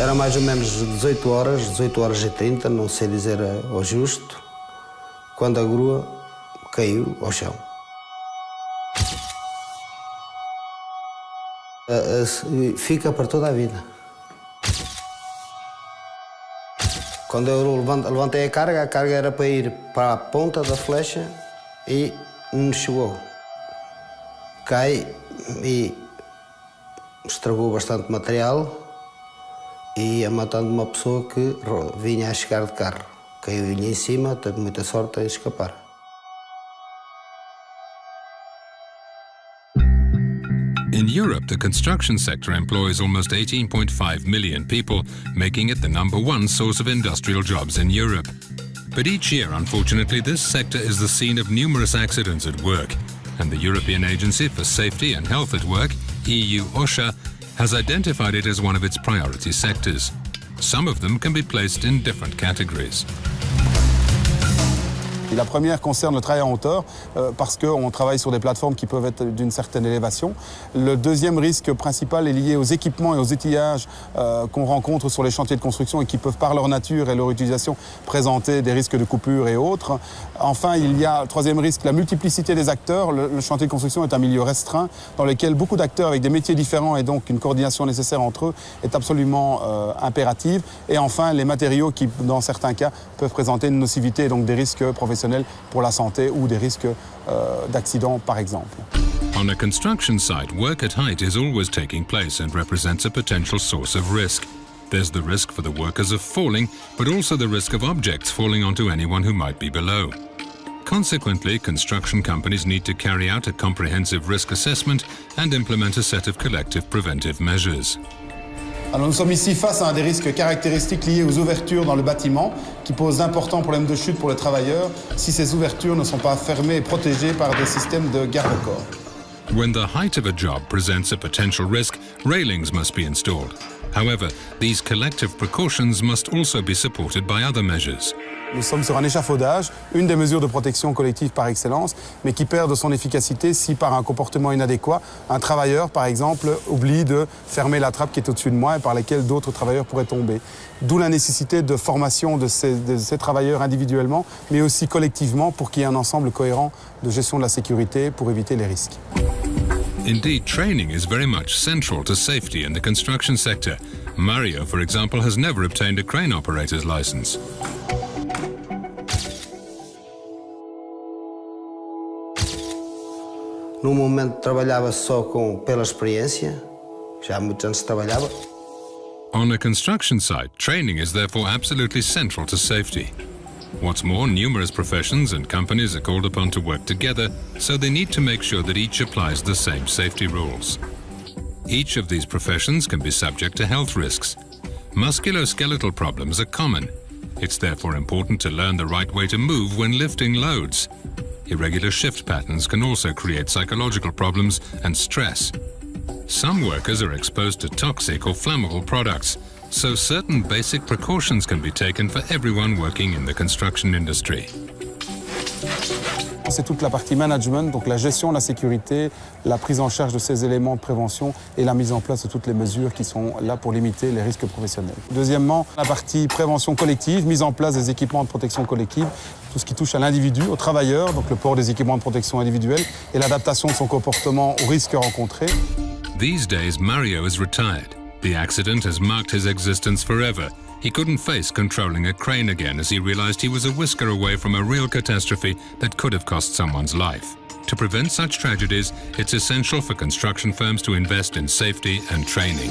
Era mais ou menos 18 horas e 30, não sei dizer ao justo, quando a grua caiu ao chão. Fica para toda a vida. Quando eu levantei a carga era para ir para a ponta da flecha e não chegou. Cai e estragou bastante material e ia matando uma pessoa que vinha a chegar de carro. Caiu-lhe em cima, teve muita sorte em escapar. In Europe, the construction sector employs almost 18.5 million people, making it the #1 source of industrial jobs in Europe. But each year, unfortunately, this sector is the scene of numerous accidents at work, and the European Agency for Safety and Health at Work, EU OSHA, has identified it as one of its priority sectors. Some of them can be placed in different categories. La première concerne le travail en hauteur, parce qu'on travaille sur des plateformes qui peuvent être d'une certaine élévation. Le deuxième risque principal est lié aux équipements et aux outillages qu'on rencontre sur les chantiers de construction et qui peuvent, par leur nature et leur utilisation, présenter des risques de coupure et autres. Enfin, il y a le troisième risque, la multiplicité des acteurs. Le chantier de construction est un milieu restreint dans lequel beaucoup d'acteurs avec des métiers différents et donc une coordination nécessaire entre eux est absolument impérative. Et enfin, les matériaux qui, dans certains cas, peuvent présenter une nocivité et donc des risques professionnels pour la santé ou des risques d'accident, par exemple. On a construction site, work at height is always taking place and represents a potential source of risk. There's the risk for the workers of falling, but also the risk of objects falling onto anyone who might be below. Consequently, construction companies need to carry out a comprehensive risk assessment and implement a set of collective preventive measures. Alors nous sommes ici face à un des risques caractéristiques liés aux ouvertures dans le bâtiment qui posent d'importants problèmes de chute pour les travailleurs si ces ouvertures ne sont pas fermées et protégées par des systèmes de garde-corps. When the height of a job presents a potential risk, railings must be installed. However, these collective precautions must also be supported by other measures. Nous sommes sur un échafaudage, une des mesures de protection collective par excellence, mais qui perd de son efficacité si, par un comportement inadéquat, un travailleur, par exemple, oublie de fermer la trappe qui est au-dessus de moi et par laquelle d'autres travailleurs pourraient tomber. D'où la nécessité de formation de ces travailleurs individuellement, mais aussi collectivement pour qu'il y ait un ensemble cohérent de gestion de la sécurité pour éviter les risques. Indeed, training is very much central to safety in the construction sector. Mario, for example, has never obtained a crane operator's license. No momento trabalhava só pela experiência, já há muitos anos trabalhava. On a construction site, training is therefore absolutely central to safety. What's more, numerous professions and companies are called upon to work together, so they need to make sure that each applies the same safety rules. Each of these professions can be subject to health risks. Musculoskeletal problems are common. It's therefore important to learn the right way to move when lifting loads. Irregular shift patterns can also create psychological problems and stress. Some workers are exposed to toxic or flammable products, so certain basic precautions can be taken for everyone working in the construction industry. C'est toute la partie management, donc la gestion de la sécurité, la prise en charge de ces éléments de prévention et la mise en place de toutes les mesures qui sont là pour limiter les risques professionnels. Deuxièmement, la partie prévention collective, mise en place des équipements de protection collective, tout ce qui touche à l'individu, au travailleur, donc le port des équipements de protection individuelle et l'adaptation de son comportement aux risques rencontrés. These days, Mario is retired. The accident has marked his existence forever. He couldn't face controlling a crane again as he realized he was a whisker away from a real catastrophe that could have cost someone's life. To prevent such tragedies, it's essential for construction firms to invest in safety and training.